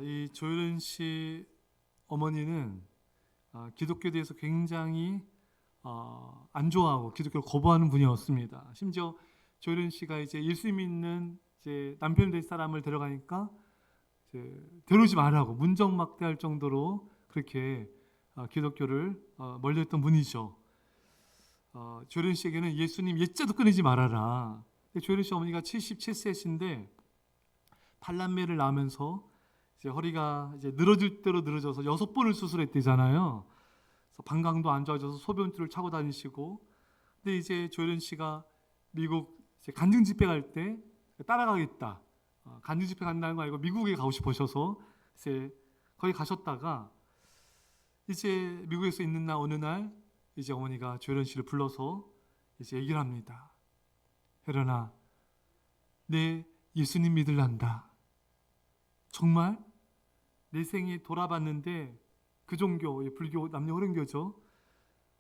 이 조혜련 씨 어머니는 기독교에 대해서 굉장히 안 좋아하고 기독교를 거부하는 분이었습니다. 심지어 조혜련 씨가 이제 예수 믿는 이제 남편 될 사람을 데려가니까 이제 데려오지 말라고 문정막대할 정도로 그렇게 기독교를 멀리했던 분이죠. 조혜련 씨에게는 예수님 옛자도 끊이지 말아라. 조혜련 씨 어머니가 77세신데 팔남매를 낳으면서 이제 허리가 이제 늘어질 대로 늘어져서 6번을 수술했대잖아요. 그래서 방광도 안 좋아져서 소변줄을 차고 다니시고, 근데 이제 조혜련 씨가 미국 이제 간증 집회 갈 때 따라가겠다. 간증 집회 간다는 거 알고 미국에 가고 싶으셔서 이제 거기 가셨다가 이제 미국에서 있는 날 어느 날 이제 어머니가 조혜련 씨를 불러서 이제 얘기를 합니다. 혜련아, 내 예수님 믿을란다. 정말? 내 생에 돌아봤는데 그 종교, 불교, 남녀 호련교죠.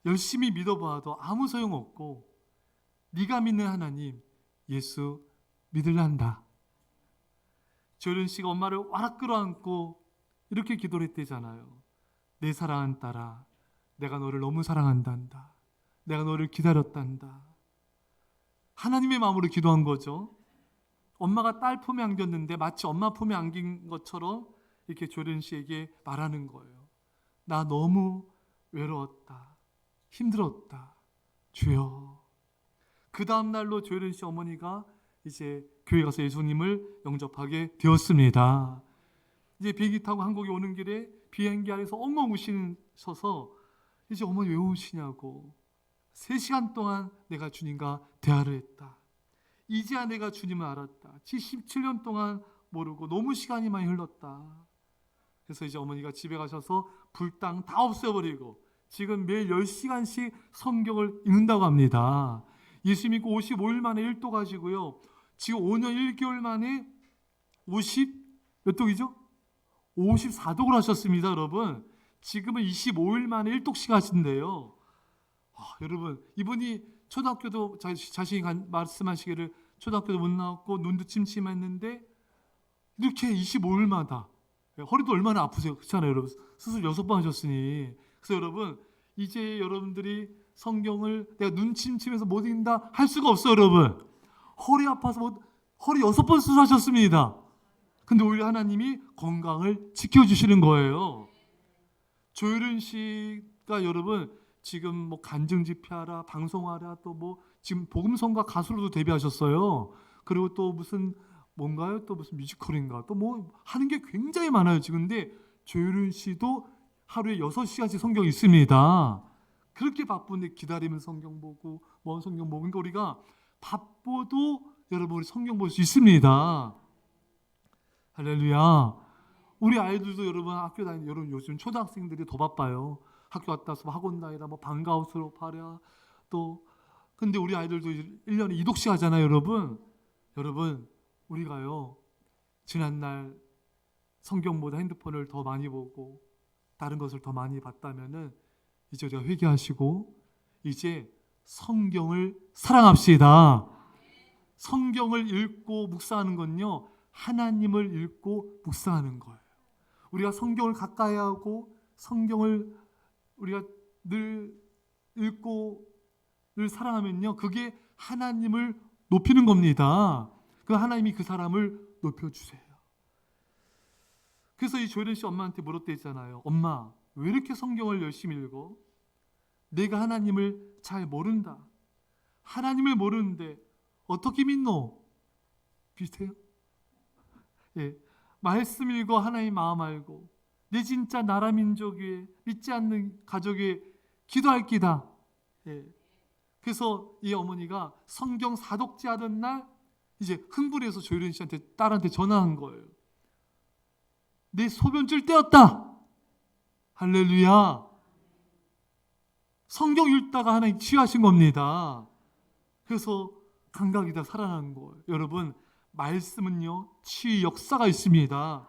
열심히 믿어봐도 아무 소용없고 네가 믿는 하나님 예수 믿을란다. 조혜련 씨가 엄마를 와락 끌어안고 이렇게 기도를 했대잖아요. 내 사랑한 딸아, 내가 너를 너무 사랑한단다. 내가 너를 기다렸단다. 하나님의 마음으로 기도한 거죠. 엄마가 딸 품에 안겼는데 마치 엄마 품에 안긴 것처럼 이렇게 조혜련 씨에게 말하는 거예요. 나 너무 외로웠다. 힘들었다. 주여. 그 다음 날로 조혜련 씨 어머니가 이제 교회 가서 예수님을 영접하게 되었습니다. 이제 비행기 타고 한국에 오는 길에 비행기 안에서 엉엉 우시셔서 이제 어머니 왜 우시냐고 3시간 동안 내가 주님과 대화를 했다. 이제야 내가 주님을 알았다. 77년 동안 모르고 너무 시간이 많이 흘렀다. 그래서 이제 어머니가 집에 가셔서 불당 다 없애버리고 지금 매일 10시간씩 성경을 읽는다고 합니다. 예수 믿고 55일 만에 1도 가지고요. 지금 5년 1개월 만에 몇 독이죠? 54독을 하셨습니다, 여러분. 지금은 25일 만에 1독씩 하신대요. 여러분, 이분이 초등학교도 자신이 말씀하시기를 초등학교도 못 나왔고 눈도 침침했는데 이렇게 25일마다 허리도 얼마나 아프세요? 그렇잖아요, 여러분. 수술 6번 하셨으니. 그래서 여러분, 이제 여러분들이 성경을 내가 눈 침침해서 못 읽는다 할 수가 없어요, 여러분. 허리 아파서 허리 6번 수술하셨습니다. 근데 오히려 하나님이 건강을 지켜주시는 거예요. 조혜련 씨가 여러분 지금 뭐 간증 집회하라, 방송하라, 또 뭐 지금 복음성가 가수로도 데뷔하셨어요. 그리고 또 무슨 뭔가요? 또 무슨 뮤지컬인가? 또 뭐 하는 게 굉장히 많아요, 지금. 근데 조혜련 씨도 하루에 6시간씩 성경 있습니다. 그렇게 바쁜데 기다리면 성경 보고 먼 성경 보고, 그러니까 우리가 바빠도 여러분 우리 성경 볼 수 있습니다. 할렐루야. 우리 아이들도 여러분 학교 다니는 여러분 요즘 초등학생들이 더 바빠요. 학교 갔다 와서 학원 다니라 뭐 방과후 수업하랴 또 근데 우리 아이들도 1년에 2독씩 하잖아요, 여러분. 여러분 우리가요 지난날 성경보다 핸드폰을 더 많이 보고 다른 것을 더 많이 봤다면은 이제 우리가 회개하시고 이제 성경을 사랑합시다. 성경을 읽고 묵상하는 건요 하나님을 읽고 묵상하는 거예요. 우리가 성경을 가까이 하고 성경을 우리가 늘 읽고 늘 사랑하면요 그게 하나님을 높이는 겁니다. 그 하나님이 그 사람을 높여주세요. 그래서 이 조혜련 씨 엄마한테 물었대잖아요. 엄마 왜 이렇게 성경을 열심히 읽어? 내가 하나님을 잘 모른다. 하나님을 모르는데 어떻게 믿노? 비슷해요? 예, 말씀 읽어 하나님 마음 알고 내 진짜 나라 민족 위에 믿지 않는 가족 위에 기도할 기다. 예, 그래서 이 어머니가 성경 사독제 하던 날 이제 흥분해서 조혜련 씨한테 딸한테 전화한 거예요. 내 소변줄 떼었다. 할렐루야. 성경 읽다가 하나님 치유하신 겁니다. 그래서 감각이 다 살아난 거예요. 여러분 말씀은요 치유 역사가 있습니다.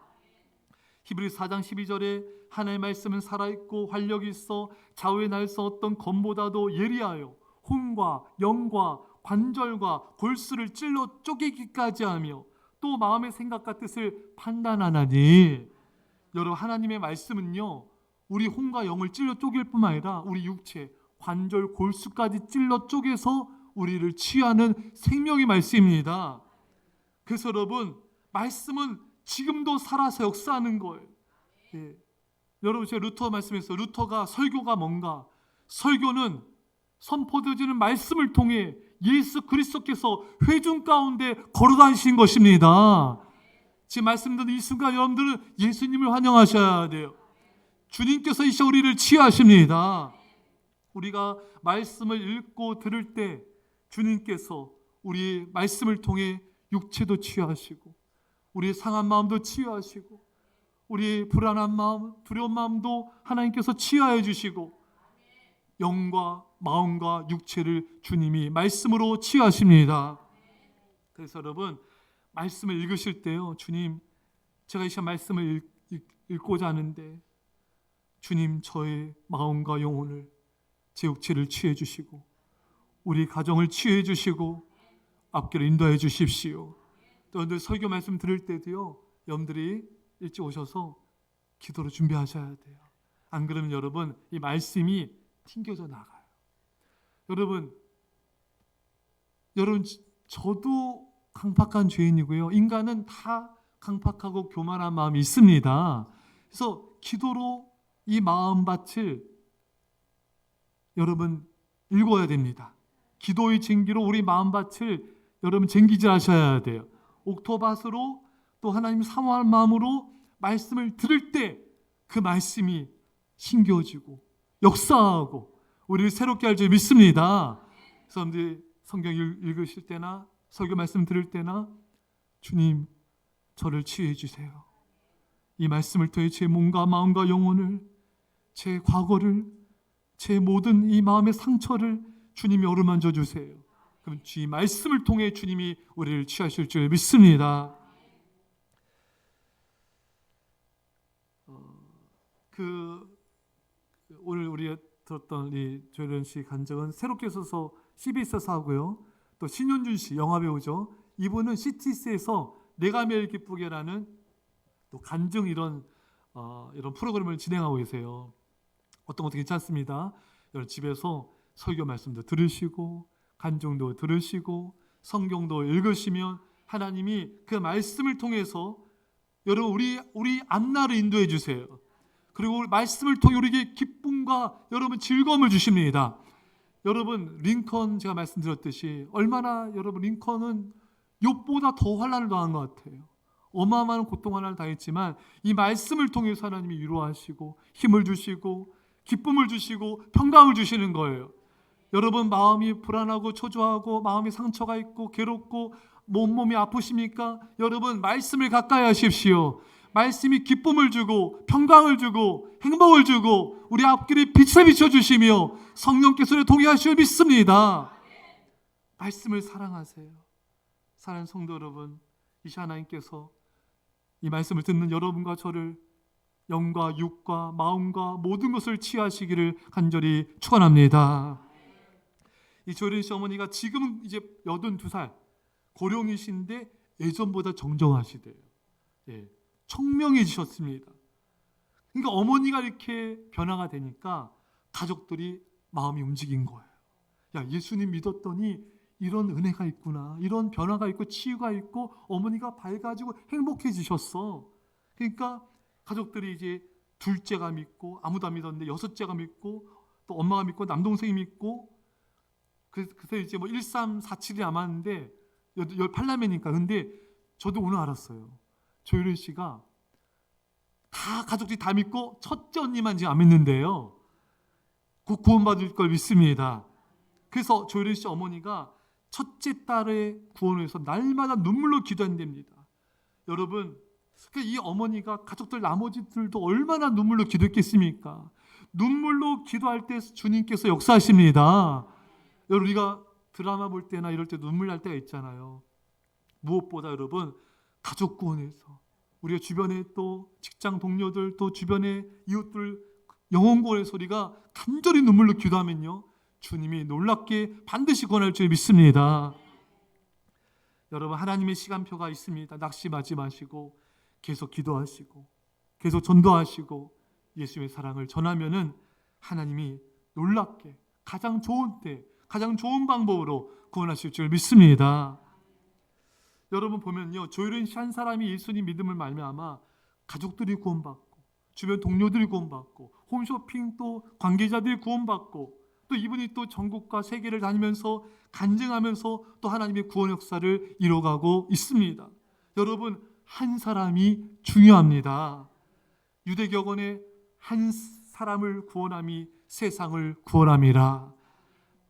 히브리서 4장 12절에 하나님의 말씀은 살아있고 활력이 있어 좌우의 날서 어떤 검보다도 예리하여 혼과 영과 관절과 골수를 찔러 쪼개기까지 하며 또 마음의 생각과 뜻을 판단하나니 여러분, 하나님의 말씀은요, 우리 혼과 영을 찔러 쪼갤 뿐만 아니라 우리 육체, 관절, 골수까지 찔러 쪼개서 우리를 치유하는 생명의 말씀입니다. 그래서 여러분, 말씀은 지금도 살아서 역사하는 거예요. 예. 여러분, 제가 루터 말씀에서 루터가 설교가 뭔가? 설교는 선포되어지는 말씀을 통해 예수 그리스도께서 회중 가운데 걸어다니신 것입니다. 지금 말씀드린 이 순간 여러분들은 예수님을 환영하셔야 돼요. 주님께서 이 시간 우리를 치유하십니다. 우리가 말씀을 읽고 들을 때 주님께서 우리의 말씀을 통해 육체도 치유하시고 우리의 상한 마음도 치유하시고 우리의 불안한 마음, 두려운 마음도 하나님께서 치유하여 주시고 영과 마음과 육체를 주님이 말씀으로 치유하십니다. 그래서 여러분, 말씀을 읽으실 때요, 주님, 제가 이 시간 말씀을 읽고자 하는데 주님, 저의 마음과 영혼을, 제 육체를 치유해 주시고 우리 가정을 치유해 주시고 앞길을 인도해 주십시오. 또 여러분들 설교 말씀 들을 때도요, 여러분들이 일찍 오셔서 기도로 준비하셔야 돼요. 안 그러면 여러분, 이 말씀이 튕겨져 나가요. 여러분, 저도 강팍한 죄인이고요. 인간은 다 강팍하고 교만한 마음이 있습니다. 그래서 기도로 이 마음밭을 여러분 읽어야 됩니다. 기도의 쟁기로 우리 마음밭을 여러분 쟁기질 하셔야 돼요. 옥토밭으로 또 하나님 사모하는 마음으로 말씀을 들을 때 그 말씀이 신겨지고 역사하고 우리를 새롭게 할 줄 믿습니다. 그래서 성경 읽으실 때나 설교 말씀 들을 때나 주님, 저를 치유해 주세요. 이 말씀을 통해 제 몸과 마음과 영혼을, 제 과거를, 제 모든 이 마음의 상처를 주님이 어루만져 주세요. 그럼 이 말씀을 통해 주님이 우리를 치유하실 줄 믿습니다. 오늘 우리가 들었던 이 조혜련 씨 간증은 새롭게 써서 CBS에서 하고요. 또 신윤준 씨, 영화배우죠. 이분은 CTS에서 내가 매일 기쁘게라는 또 간증 이런 프로그램을 진행하고 계세요. 어떤 것도 괜찮습니다. 여러분 집에서 설교 말씀도 들으시고 간증도 들으시고 성경도 읽으시면 하나님이 그 말씀을 통해서 여러분 우리 앞날을 인도해 주세요. 그리고 말씀을 통해 우리에게 기쁨과 여러분 즐거움을 주십니다. 여러분 링컨 제가 말씀드렸듯이 얼마나 여러분 링컨은 욥보다 더 환난을 당한 것 같아요. 어마어마한 고통 하나를 당했지만 이 말씀을 통해서 하나님이 위로하시고 힘을 주시고 기쁨을 주시고 평강을 주시는 거예요. 여러분 마음이 불안하고 초조하고 마음이 상처가 있고 괴롭고 몸이 아프십니까? 여러분 말씀을 가까이 하십시오. 말씀이 기쁨을 주고 평강을 주고 행복을 주고 우리 앞길에 빛을 비춰주시며 성령께서 우리를 동행하시며 믿습니다. 말씀을 사랑하세요. 사랑하는 성도 여러분, 이 시간 하나님께서 이 말씀을 듣는 여러분과 저를 영과 육과 마음과 모든 것을 치유하시기를 간절히 축원합니다. 이 조혜련 씨 어머니가 지금은 이제 82살 고령이신데 예전보다 정정하시대요. 예, 청명해지셨습니다. 그러니까 어머니가 이렇게 변화가 되니까 가족들이 마음이 움직인 거예요. 야, 예수님 믿었더니 이런 은혜가 있구나, 이런 변화가 있고 치유가 있고 어머니가 밝아지고 행복해지셨어. 그러니까 가족들이 이제 둘째가 믿고 아무도 안 믿었는데 여섯째가 믿고 또 엄마가 믿고 남동생이 믿고 그래서 이제 뭐 1347이 남았는데 18남이니까. 근데 저도 오늘 알았어요. 조혜련 씨가 다 가족들이 다 믿고 첫째 언니만 지금 안 믿는데요. 곧 구원받을 걸 믿습니다. 그래서 조혜련 씨 어머니가 첫째 딸의 구원을 위해서 날마다 눈물로 기도한답니다. 여러분, 이 어머니가 가족들 나머지들도 얼마나 눈물로 기도했겠습니까? 눈물로 기도할 때 주님께서 역사하십니다. 여러분, 우리가 드라마 볼 때나 이럴 때 눈물 날 때가 있잖아요. 무엇보다 여러분, 가족 구원에서 우리가 주변에 또 직장 동료들 또 주변의 이웃들 영혼 구원에서 우리가 간절히 눈물로 기도하면요, 주님이 놀랍게 반드시 구원할 줄 믿습니다. 여러분, 하나님의 시간표가 있습니다. 낙심하지 마시고 계속 기도하시고 계속 전도하시고 예수님의 사랑을 전하면은 하나님이 놀랍게 가장 좋은 때, 가장 좋은 방법으로 구원하실 줄 믿습니다. 여러분 보면요, 조일은 씨 한 사람이 예수님 믿음을 말미암아 가족들이 구원받고 주변 동료들이 구원받고 홈쇼핑 또 관계자들이 구원받고 또 이분이 또 전국과 세계를 다니면서 간증하면서 또 하나님의 구원 역사를 이뤄가고 있습니다. 여러분, 한 사람이 중요합니다. 유대격언에 한 사람을 구원함이 세상을 구원함이라.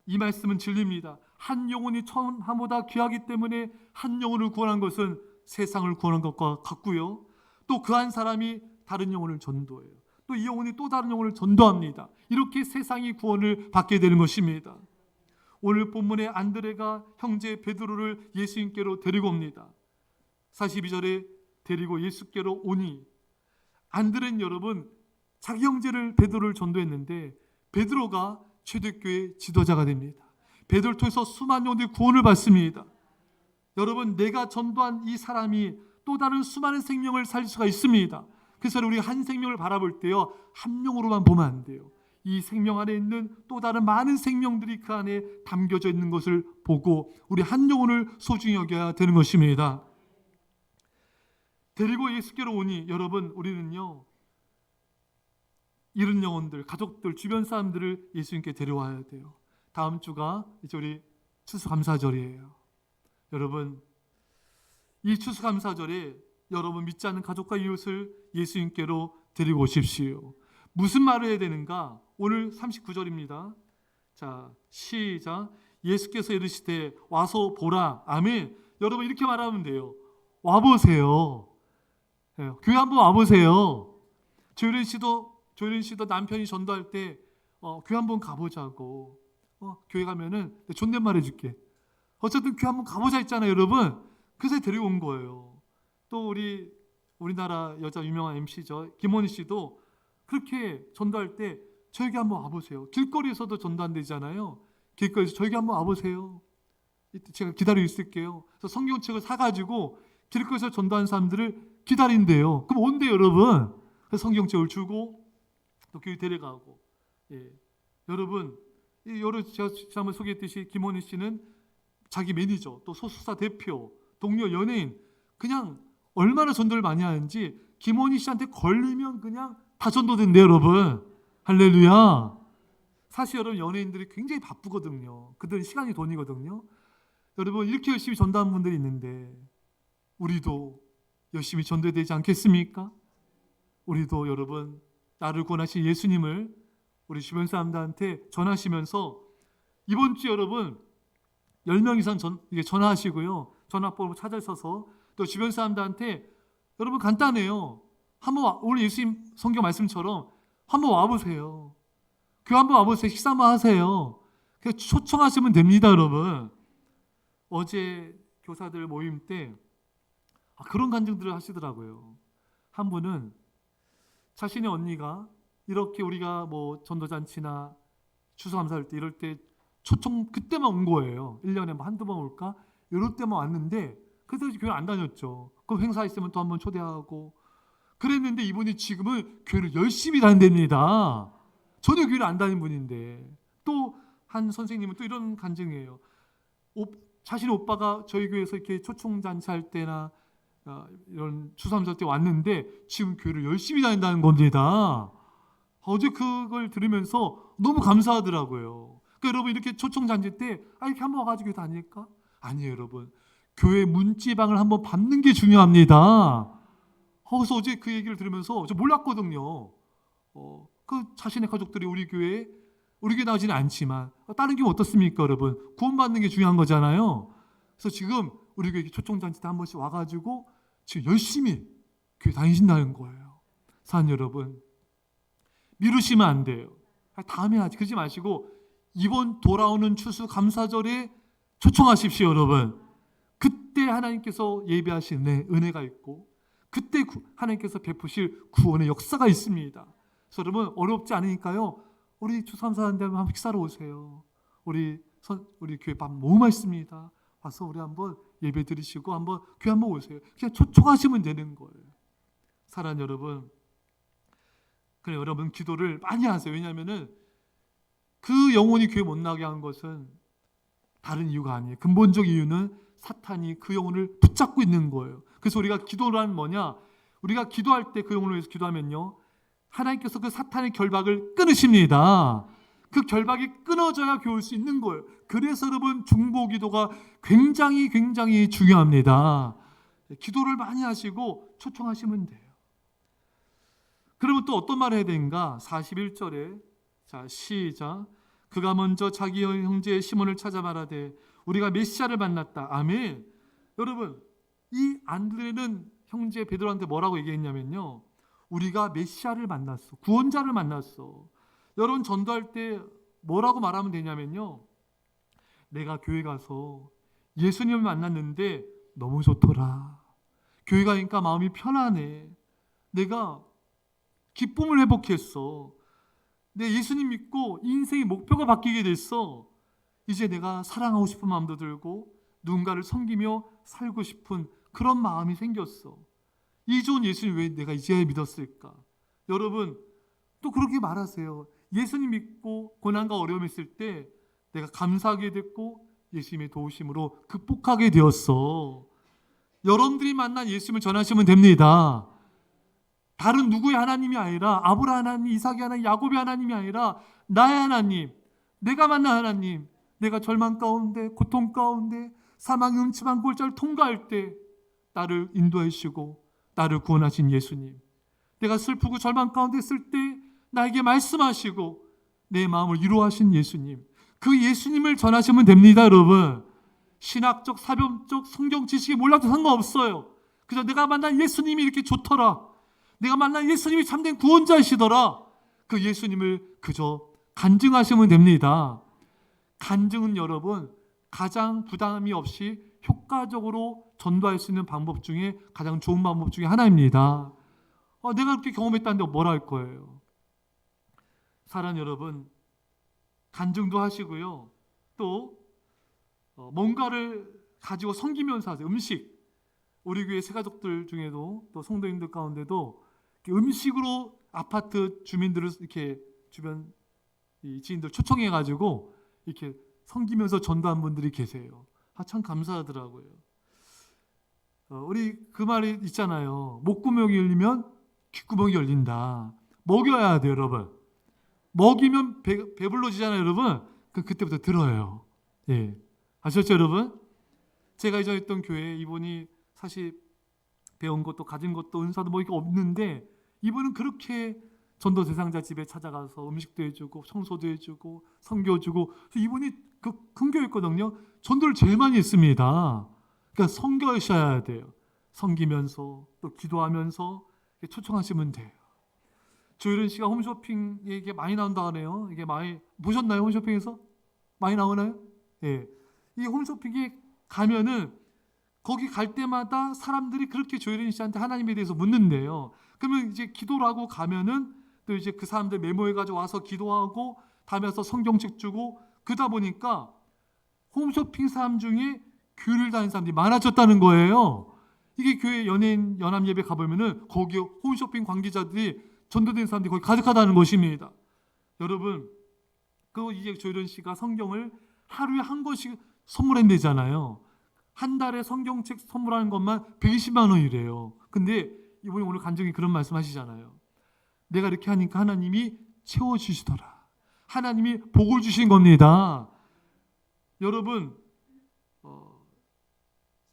이 말씀은 진리입니다. 한 영혼이 천하보다 귀하기 때문에 한 영혼을 구원한 것은 세상을 구원한 것과 같고요. 또 그 한 사람이 다른 영혼을 전도해요. 또 이 영혼이 또 다른 영혼을 전도합니다. 이렇게 세상이 구원을 받게 되는 것입니다. 오늘 본문의 안드레가 형제 베드로를 예수님께로 데리고 옵니다. 42절에 데리고 예수께로 오니, 안드레는 여러분 자기 형제를 베드로를 전도했는데 베드로가 초대교회 지도자가 됩니다. 베드로를 통해서 수많은 영혼들이 구원을 받습니다. 여러분, 내가 전도한 이 사람이 또 다른 수많은 생명을 살릴 수가 있습니다. 그래서 우리가 한 생명을 바라볼 때요, 한 명으로만 보면 안 돼요. 이 생명 안에 있는 또 다른 많은 생명들이 그 안에 담겨져 있는 것을 보고 우리 한 영혼을 소중히 여겨야 되는 것입니다. 데리고 예수께로 오니, 여러분, 우리는요 잃은 영혼들, 가족들, 주변 사람들을 예수님께 데려와야 돼요. 다음 주가 이제 우리 추수감사절이에요. 여러분, 이 추수감사절에 여러분 믿지 않는 가족과 이웃을 예수님께로 데리고 오십시오. 무슨 말을 해야 되는가? 오늘 39절입니다. 자, 시작. 예수께서 이르시되 와서 보라. 아멘. 여러분, 이렇게 말하면 돼요. 와보세요. 교회 한번 와보세요. 조일은 씨도 남편이 전도할 때 교회 한번 가보자고. 교회 가면은 존댓말 해줄게. 어쨌든 교회 한번 가보자 했잖아요, 여러분. 그래서 데리고 온 거예요. 또 우리나라 여자 유명한 MC죠, 김원희 씨도 그렇게 전도할 때 저에게 한번 와보세요. 길거리에서도 전도 안 되잖아요. 길거리에서 저에게 한번 와보세요. 이때 제가 기다리고 있을게요. 그래서 성경책을 사가지고 길거리에서 전도하는 사람들을 기다린대요. 그럼 온대요, 여러분. 그래서 성경책을 주고 또 교회 데려가고. 여러분, 제가 한번 소개했듯이 김원희 씨는 자기 매니저, 또 소속사 대표, 동료, 연예인, 그냥 얼마나 전도를 많이 하는지 김원희 씨한테 걸리면 그냥 다 전도된대요, 여러분. 할렐루야. 사실 여러분, 연예인들이 굉장히 바쁘거든요. 그들은 시간이 돈이거든요. 여러분, 이렇게 열심히 전도하는 분들이 있는데 우리도 열심히 전도해야 되지 않겠습니까? 우리도 여러분, 나를 구원하신 예수님을 우리 주변 사람들한테 전하시면서 이번 주 여러분 10명 이상 전화하시고요. 전화번호 찾아서서 또 주변 사람들한테 여러분 간단해요. 한번 오늘 예수님 성경 말씀처럼 한번 와보세요. 교회 한번 와보세요. 식사 한번 하세요. 그냥 초청하시면 됩니다, 여러분. 어제 교사들 모임 때 그런 간증들을 하시더라고요. 한 분은 자신의 언니가 이렇게 우리가 뭐 전도잔치나 추수감사할 때 이럴 때 초청 그때만 온 거예요. 1년에 뭐 한두 번 올까? 이럴 때만 왔는데 그래서 교회 안 다녔죠. 그럼 행사 있으면 또 한번 초대하고 그랬는데 이분이 지금은 교회를 열심히 다닌답니다. 전혀 교회를 안 다닌 분인데 또 한 선생님은 또 이런 간증이에요. 자신의 오빠가 저희 교회에서 이렇게 초청잔치 할 때나 이런 추수감사 때 왔는데 지금 교회를 열심히 다닌다는 겁니다. 어제 그걸 들으면서 너무 감사하더라고요. 그러니까 여러분, 이렇게 초청잔치 때 이렇게 한번 와가지고 다닐까? 아니에요, 여러분. 교회 문지방을 한번 밟는 게 중요합니다. 그래서 어제 그 얘기를 들으면서 저 몰랐거든요. 그 자신의 가족들이 우리 교회에 나오지는 않지만 다른 교회 어떻습니까, 여러분? 구원받는 게 중요한 거잖아요. 그래서 지금 우리 교회 초청잔치 때 한 번씩 와가지고 지금 열심히 교회 다니신다는 거예요. 사랑하는 여러분, 미루시면 안 돼요. 다음에 하지. 그러지 마시고 이번 돌아오는 추수감사절에 초청하십시오, 여러분. 그때 하나님께서 예배하신 은혜가 있고 그때 하나님께서 베푸실 구원의 역사가 있습니다. 그래서 여러분, 어렵지 않으니까요. 우리 추수감사하는데 한번 식사로 오세요. 우리 교회 밥 너무 맛있습니다. 와서 우리 한번 예배 드리시고 한번 교회 한번 오세요. 그냥 초청하시면 되는 거예요. 사랑하는 여러분, 그래 여러분 기도를 많이 하세요. 왜냐하면은 그 영혼이 교회 못 나게 한 것은 다른 이유가 아니에요. 근본적 이유는 사탄이 그 영혼을 붙잡고 있는 거예요. 그래서 우리가 기도란 뭐냐? 우리가 기도할 때 그 영혼을 위해서 기도하면요, 하나님께서 그 사탄의 결박을 끊으십니다. 그 결박이 끊어져야 교회 올 수 있는 거예요. 그래서 여러분 중보 기도가 굉장히 중요합니다. 기도를 많이 하시고 초청하시면 돼요. 그러면 또 어떤 말을 해야 되는가? 41절에 자 시작. 그가 먼저 자기 형제 시몬을 찾아 말하되 우리가 메시아를 만났다. 아멘. 여러분 이 안드레는 형제 베드로한테 뭐라고 얘기했냐면요, 우리가 메시아를 만났어. 구원자를 만났어. 여러분 전도할 때 뭐라고 말하면 되냐면요, 내가 교회 가서 예수님을 만났는데 너무 좋더라. 교회 가니까 마음이 편하네. 내가 기쁨을 회복했어. 내 예수님 믿고 인생의 목표가 바뀌게 됐어. 이제 내가 사랑하고 싶은 마음도 들고 누군가를 섬기며 살고 싶은 그런 마음이 생겼어. 이 좋은 예수님 왜 내가 이제 믿었을까? 여러분 또 그렇게 말하세요. 예수님 믿고 고난과 어려움이 있을 때 내가 감사하게 됐고 예수님의 도우심으로 극복하게 되었어. 여러분들이 만난 예수님을 전하시면 됩니다. 다른 누구의 하나님이 아니라 아브라함 하나님, 이삭의 하나님, 야곱의 하나님이 아니라 나의 하나님, 내가 만난 하나님, 내가 절망 가운데, 고통 가운데, 사망의 음침한 골짜기를 통과할 때 나를 인도해 주시고 나를 구원하신 예수님, 내가 슬프고 절망 가운데 있을 때 나에게 말씀하시고 내 마음을 위로하신 예수님, 그 예수님을 전하시면 됩니다. 여러분 신학적, 사변적, 성경 지식이 몰라도 상관없어요. 그저 내가 만난 예수님이 이렇게 좋더라, 내가 만난 예수님이 참된 구원자이시더라, 그 예수님을 그저 간증하시면 됩니다. 간증은 여러분 가장 부담이 없이 효과적으로 전도할 수 있는 방법 중에 가장 좋은 방법 중에 하나입니다. 내가 그렇게 경험했다는데 뭐라 할 거예요? 사랑 여러분, 간증도 하시고요, 또 뭔가를 가지고 섬기면서 하세요. 음식, 우리 교회 새가족들 중에도 또 성도님들 가운데도 음식으로 아파트 주민들을 이렇게 주변 이 지인들 초청해가지고 이렇게 섬기면서 전도한 분들이 계세요. 참 감사하더라고요. 우리 그 말이 있잖아요. 목구멍이 열리면 귓구멍이 열린다. 먹여야 돼요, 여러분. 먹이면 배불러지잖아요, 여러분. 그때부터 들어요. 예, 아셨죠, 여러분? 제가 이전에 있던 교회에 이분이 사실 배운 것도 가진 것도 은사도 뭐 이게 없는데 이분은 그렇게 전도 대상자 집에 찾아가서 음식도 해주고 청소도 해주고 선교주고, 이분이 그 큰 교회였거든요. 전도를 제일 많이 했습니다. 그러니까 섬겨셔야 돼요. 섬기면서 또 기도하면서 초청하시면 돼요. 조혜련 씨가 홈쇼핑에 이게 많이 나온다 하네요. 이게 많이 보셨나요? 홈쇼핑에서 많이 나오나요? 예, 이 홈쇼핑에 가면은 거기 갈 때마다 사람들이 그렇게 조혜련 씨한테 하나님에 대해서 묻는데요. 그러면 이제 기도를 하고 가면은 또 이제 그 사람들 메모해가지고 와서 기도하고 다음에 와서 성경책 주고, 그러다 보니까 홈쇼핑 사람 중에 교회를 다니는 사람들이 많아졌다는 거예요. 이게 교회 연예인 연합 예배 가보면은 거기 홈쇼핑 관계자들이 전도된 사람들이 거기 가득하다는 것입니다. 여러분 그 이제 조혜련 씨가 성경을 하루에 한 권씩 선물한대잖아요. 한 달에 성경책 선물하는 것만 120만 원이래요. 근데 이분이 오늘 간증이 그런 말씀 하시잖아요. 내가 이렇게 하니까 하나님이 채워주시더라. 하나님이 복을 주신 겁니다. 여러분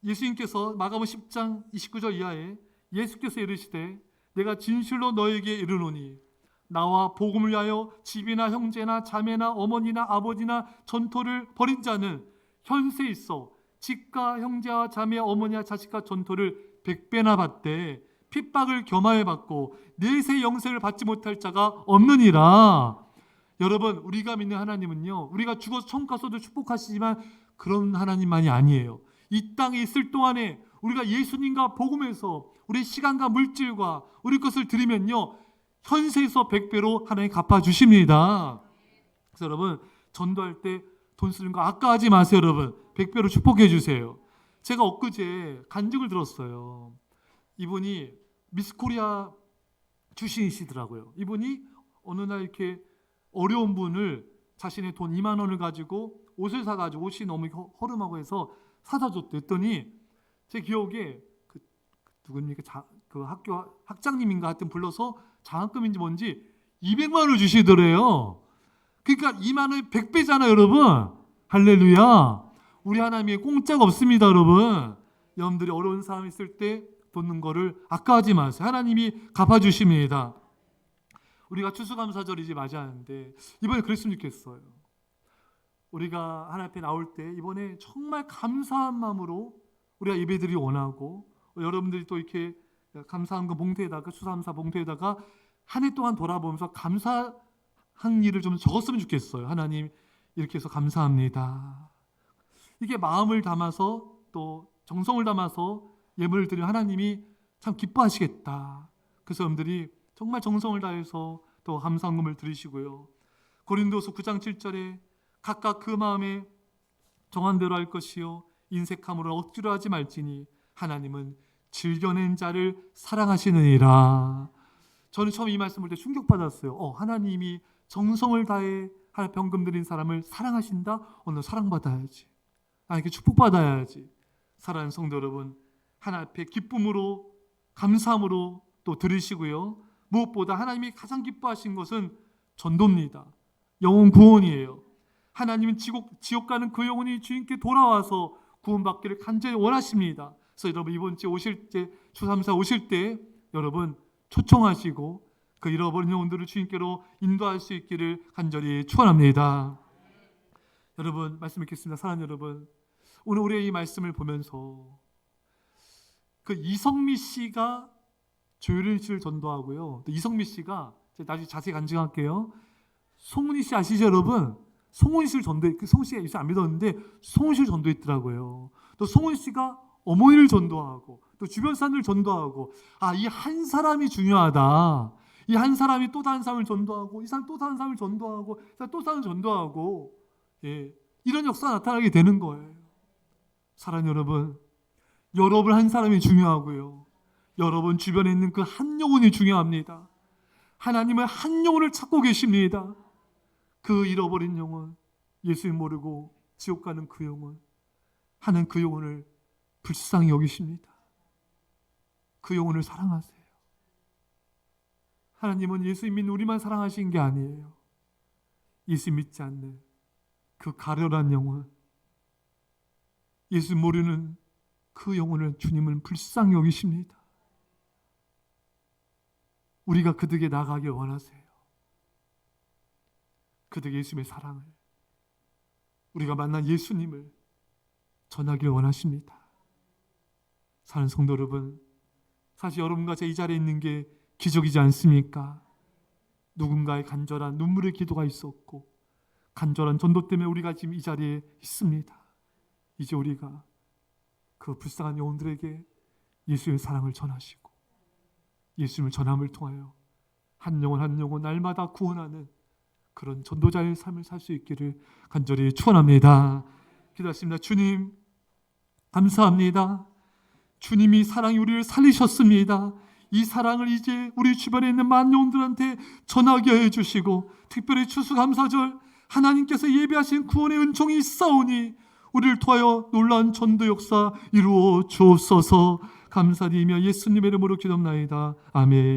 예수님께서 마가복음 10장 29절 이하에 예수께서 이르시되 내가 진실로 너에게 이르노니 나와 복음을 위하여 집이나 형제나 자매나 어머니나 아버지나 전토를 벌인 자는 현세에 있어 집과 형제와 자매 어머니와 자식과 전토를 100배나 받되 핍박을 겸하여 받고 내세 영생을 받지 못할 자가 없느니라. 여러분 우리가 믿는 하나님은요, 우리가 죽어서 천국 가서도 축복하시지만 그런 하나님만이 아니에요. 이 땅에 있을 동안에 우리가 예수님과 복음에서 우리 시간과 물질과 우리 것을 드리면요, 현세에서 100배로 하나님 갚아주십니다. 그래서 여러분 전도할 때 돈 쓰는 거 아까워하지 마세요. 여러분 100배로 축복해 주세요. 제가 엊그제 간증을 들었어요. 이분이 미스코리아 주신이시더라고요. 이분이 어느 날 이렇게 어려운 분을 자신의 돈 2만 원을 가지고 옷을 사가지고 옷이 너무 허름하고 해서 사다 줬대. 했더니 제 기억에 누굽니까? 그 학교 학장님인가 하여튼 불러서 장학금인지 뭔지 200만 원을 주시더래요. 그러니까 2만 원이 100배잖아요, 여러분. 할렐루야. 우리 하나님이 공짜가 없습니다, 여러분. 여러분들이 어려운 상황 있을 때 돕는 거를 아까워하지 마세요. 하나님이 갚아주십니다. 우리가 추수감사절이지 맞이하는데 이번에 그랬으면 좋겠어요. 우리가 하나님 앞에 나올 때 이번에 정말 감사한 마음으로 우리가 예배드리기 원하고, 여러분들이 또 이렇게 감사한 거 봉투에다가, 추수감사 봉투에다가 한 해 동안 돌아보면서 감사한 일을 좀 적었으면 좋겠어요. 하나님 이렇게 해서 감사합니다. 이게 마음을 담아서 또 정성을 담아서 예물을 드리면 하나님이 참 기뻐하시겠다. 그래서 여러분들이 정말 정성을 다해서 또 감사금을 드리시고요. 고린도서 9장 7절에 각각 그 마음에 정한 대로 할 것이요 인색함으로 억지로 하지 말지니 하나님은 즐겨낸 자를 사랑하시느니라. 저는 처음 이 말씀 볼 때 충격받았어요. 하나님이 정성을 다해 병금 드린 사람을 사랑하신다? 오늘 사랑받아야지. 하나님께 축복받아야지. 사랑하는 성도 여러분, 하나님 앞에 기쁨으로 감사함으로 또 드리시고요. 무엇보다 하나님이 가장 기뻐하신 것은 전도입니다. 영혼 구원이에요. 하나님은 지옥 가는 그 영혼이 주님께 돌아와서 구원받기를 간절히 원하십니다. 그래서 여러분 이번 주에 오실 때, 추수감사 오실 때 여러분 초청하시고 그 잃어버린 영혼들을 주님께로 인도할 수 있기를 간절히 축원합니다. 여러분 말씀 읽겠습니다. 사랑하는 여러분, 오늘 우리의 이 말씀을 보면서 그 이성미 씨가 조효린 씨를 전도하고요. 또 이성미 씨가 나중에 자세히 간증할게요. 송은희 씨 아시죠, 여러분? 송은희 씨를 송은희 씨가 예수 안 믿었는데 송은희 씨를 전도했더라고요. 또 송은희 씨가 어머니를 전도하고 또 주변 사람들 전도하고, 이 한 사람이 중요하다. 이 한 사람이 또 다른 사람을 전도하고, 이 사람 또 다른 사람을 전도하고, 이 사람 또 사람을 전도하고, 이런 역사가 나타나게 되는 거예요. 사랑하는 여러분 한 사람이 중요하고요. 여러분 주변에 있는 그 한 영혼이 중요합니다. 하나님은 한 영혼을 찾고 계십니다. 그 잃어버린 영혼, 예수님 모르고 지옥 가는 그 영혼, 하는 그 영혼을 불쌍히 여기십니다. 그 영혼을 사랑하세요. 하나님은 예수 믿는 우리만 사랑하신 게 아니에요. 예수 믿지 않는 그 가련한 영혼, 예수 모르는 그 영혼을 주님은 불쌍히 여기십니다. 우리가 그들에게 나가길 원하세요. 그들에게 예수님의 사랑을, 우리가 만난 예수님을 전하길 원하십니다. 사랑하는 성도 여러분, 사실 여러분과 제 이 자리에 있는 게 기적이지 않습니까? 누군가의 간절한 눈물의 기도가 있었고 간절한 전도 때문에 우리가 지금 이 자리에 있습니다. 이제 우리가 그 불쌍한 영혼들에게 예수의 사랑을 전하시고 예수님을 전함을 통하여 한 영혼 한 영혼 날마다 구원하는 그런 전도자의 삶을 살 수 있기를 간절히 축원합니다. 기도하십니다. 주님 감사합니다. 주님이 사랑이 우리를 살리셨습니다. 이 사랑을 이제 우리 주변에 있는 많은 영혼들한테 전하게 해주시고, 특별히 추수감사절 하나님께서 예비하신 구원의 은총이 있사오니 우리를 통하여 놀라운 전도 역사 이루어 주옵소서. 감사드리며 예수님의 이름으로 기도합나이다. 아멘.